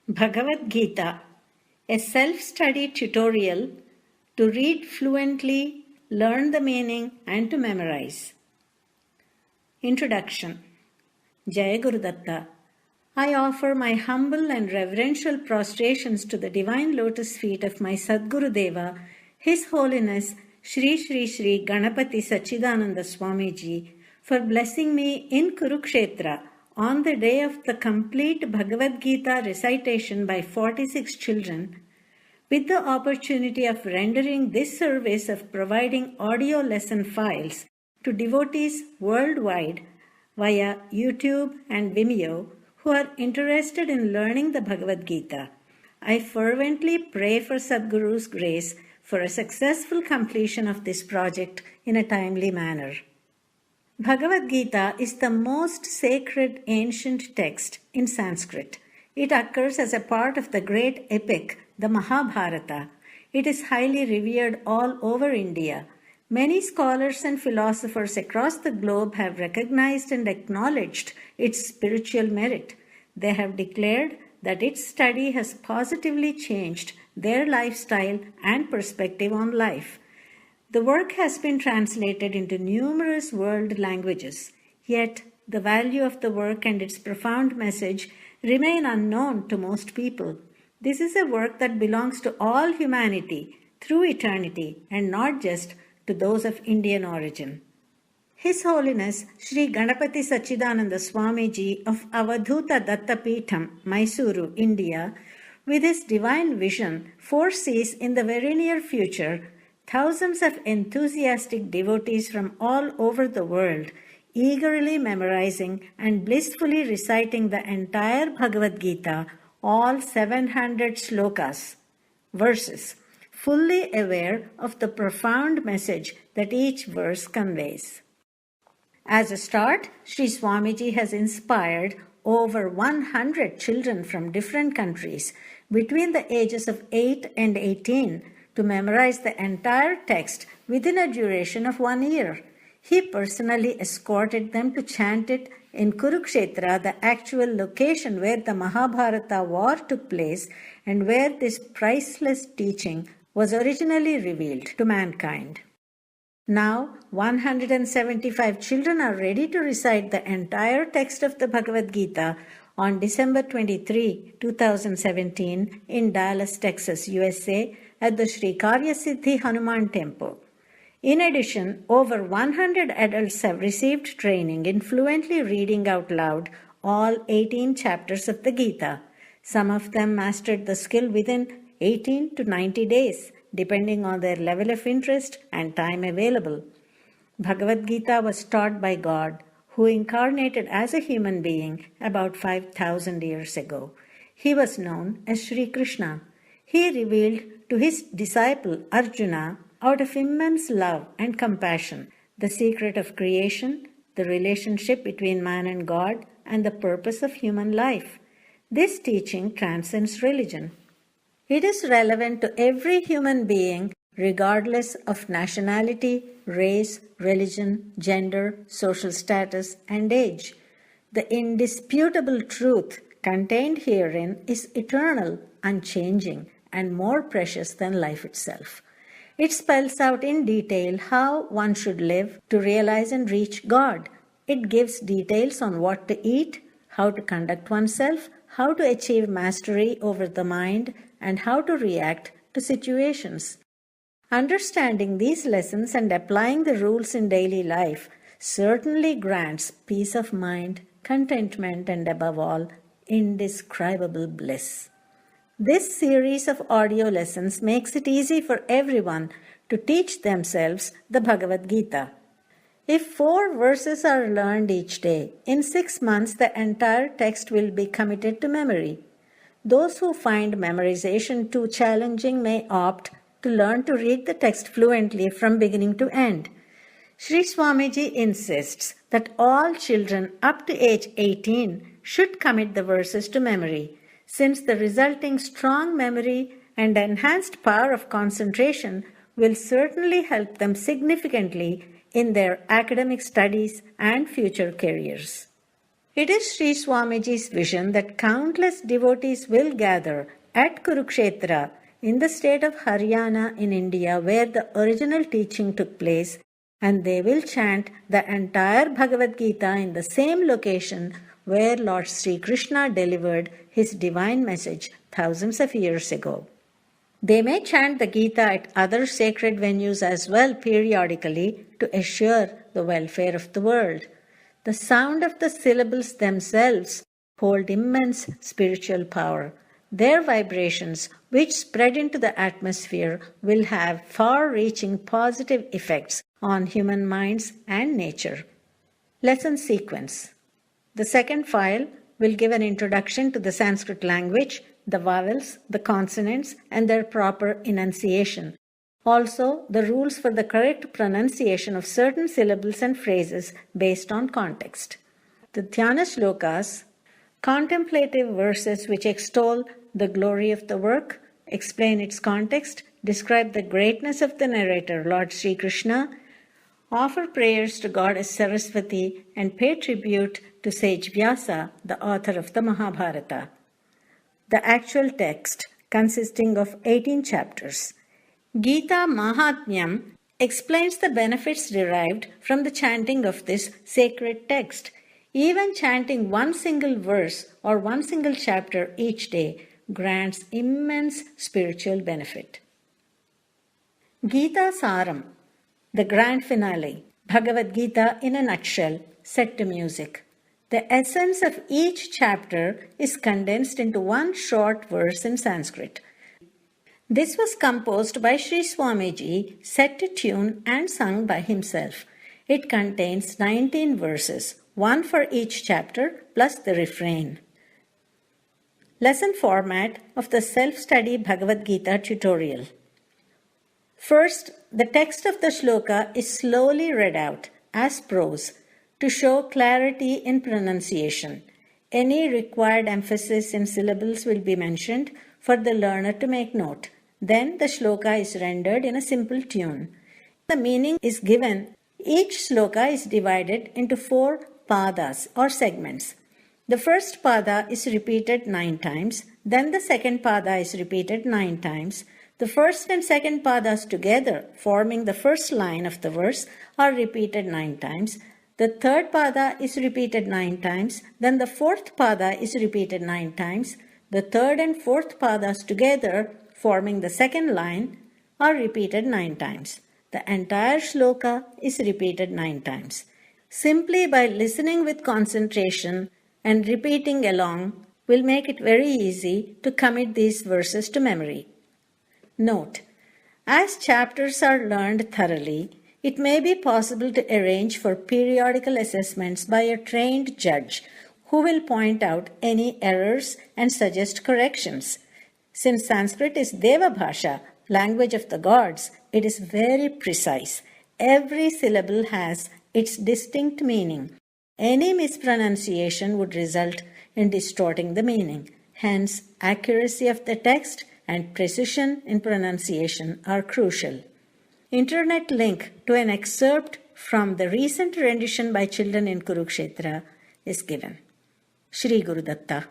Bhagavad Gita, a self-study tutorial to read fluently, learn the meaning and to memorize. Introduction. Jai Guru Datta. I offer my humble and reverential prostrations to the divine lotus feet of my Sadguru Deva, His Holiness Sri Sri Sri Ganapathy Sachchidananda Swamiji, for blessing me in Kurukshetra on the day of the complete Bhagavad Gita recitation by 46 children, with the opportunity of rendering this service of providing audio lesson files to devotees worldwide via YouTube and Vimeo who are interested in learning the Bhagavad Gita. I fervently pray for Sadguru's grace for a successful completion of this project in a timely manner. Bhagavad Gita is the most sacred ancient text in Sanskrit. It occurs as a part of the great epic, the Mahabharata. It is highly revered all over India. Many scholars and philosophers across the globe have recognized and acknowledged its spiritual merit. They have declared that its study has positively changed their lifestyle and perspective on life. The work has been translated into numerous world languages, yet the value of the work and its profound message remain unknown to most people. This is a work that belongs to all humanity through eternity and not just to those of Indian origin. His Holiness Sri Ganapathy Sachchidananda Swamiji of Avadhoota Datta Peetham, Mysuru, India, with his divine vision, foresees in the very near future thousands of enthusiastic devotees from all over the world eagerly memorizing and blissfully reciting the entire Bhagavad Gita, all 700 shlokas, verses, fully aware of the profound message that each verse conveys. As a start, Sri Swamiji has inspired over 100 children from different countries between the ages of 8 and 18 to memorize the entire text within a duration of 1 year. He personally escorted them to chant it in Kurukshetra, the actual location where the Mahabharata war took place and where this priceless teaching was originally revealed to mankind. Now, 175 children are ready to recite the entire text of the Bhagavad Gita on December 23, 2017 in Dallas, Texas, USA at the Sri Karyasiddhi Hanuman Temple. In addition, over 100 adults have received training in fluently reading out loud all 18 chapters of the Gita. Some of them mastered the skill within 18 to 90 days, depending on their level of interest and time available. Bhagavad Gita was taught by God, who incarnated as a human being about 5,000 years ago. He was known as Sri Krishna. He revealed to his disciple Arjuna, out of immense love and compassion, the secret of creation, the relationship between man and God, and the purpose of human life. This teaching transcends religion. It is relevant to every human being, regardless of nationality, race, religion, gender, social status, and age. The indisputable truth contained herein is eternal, unchanging, and more precious than life itself. It spells out in detail how one should live to realize and reach God. It gives details on what to eat, how to conduct oneself, how to achieve mastery over the mind, and how to react to situations. Understanding these lessons and applying the rules in daily life certainly grants peace of mind, contentment, and above all, indescribable bliss. This series of audio lessons makes it easy for everyone to teach themselves the Bhagavad Gita. If 4 verses are learned each day, in 6 months the entire text will be committed to memory. Those who find memorization too challenging may opt to learn to read the text fluently from beginning to end. Sri Swamiji insists that all children up to age 18 should commit the verses to memory, since the resulting strong memory and enhanced power of concentration will certainly help them significantly in their academic studies and future careers. It is Sri Swamiji's vision that countless devotees will gather at Kurukshetra in the state of Haryana in India where the original teaching took place, and they will chant the entire Bhagavad Gita in the same location where Lord Sri Krishna delivered his divine message thousands of years ago. They may chant the Gita at other sacred venues as well periodically to assure the welfare of the world. The sound of the syllables themselves hold immense spiritual power. Their vibrations, which spread into the atmosphere, will have far-reaching positive effects on human minds and nature. Lesson sequence. The second file will give an introduction to the Sanskrit language, the vowels, the consonants, and their proper enunciation. Also, the rules for the correct pronunciation of certain syllables and phrases based on context. The Dhyana shlokas, contemplative verses which extol the glory of the work, explain its context, describe the greatness of the narrator, Lord Sri Krishna, offer prayers to Goddess Saraswati, and pay tribute to sage Vyasa, the author of the Mahabharata. The actual text, consisting of 18 chapters. Gita Mahatmyam explains the benefits derived from the chanting of this sacred text. Even chanting one single verse or one single chapter each day grants immense spiritual benefit. Gita Saram, the grand finale, Bhagavad Gita in a nutshell, set to music. The essence of each chapter is condensed into one short verse in Sanskrit. This was composed by Sri Swamiji, set to tune and sung by himself. It contains 19 verses, one for each chapter plus the refrain. Lesson format of the self-study Bhagavad Gita tutorial. First, the text of the shloka is slowly read out as prose to show clarity in pronunciation. Any required emphasis in syllables will be mentioned for the learner to make note. Then the shloka is rendered in a simple tune. The meaning is given. Each shloka is divided into 4 padas or segments. The first pada is repeated 9 times, then the second pada is repeated 9 times. The first and second padas together, forming the first line of the verse, are repeated 9 times. The third pada is repeated 9 times, then the fourth pada is repeated 9 times. The third and fourth padas together, forming the second line, are repeated 9 times. The entire shloka is repeated 9 times. Simply by listening with concentration and repeating along will make it very easy to commit these verses to memory. Note: as chapters are learned thoroughly, it may be possible to arrange for periodical assessments by a trained judge who will point out any errors and suggest corrections. Since Sanskrit is Deva Bhasha, language of the gods, it is very precise. Every syllable has its distinct meaning. Any mispronunciation would result in distorting the meaning. Hence, accuracy of the text and precision in pronunciation are crucial. Internet link to an excerpt from the recent rendition by children in Kurukshetra is given. Shri Guru Datta.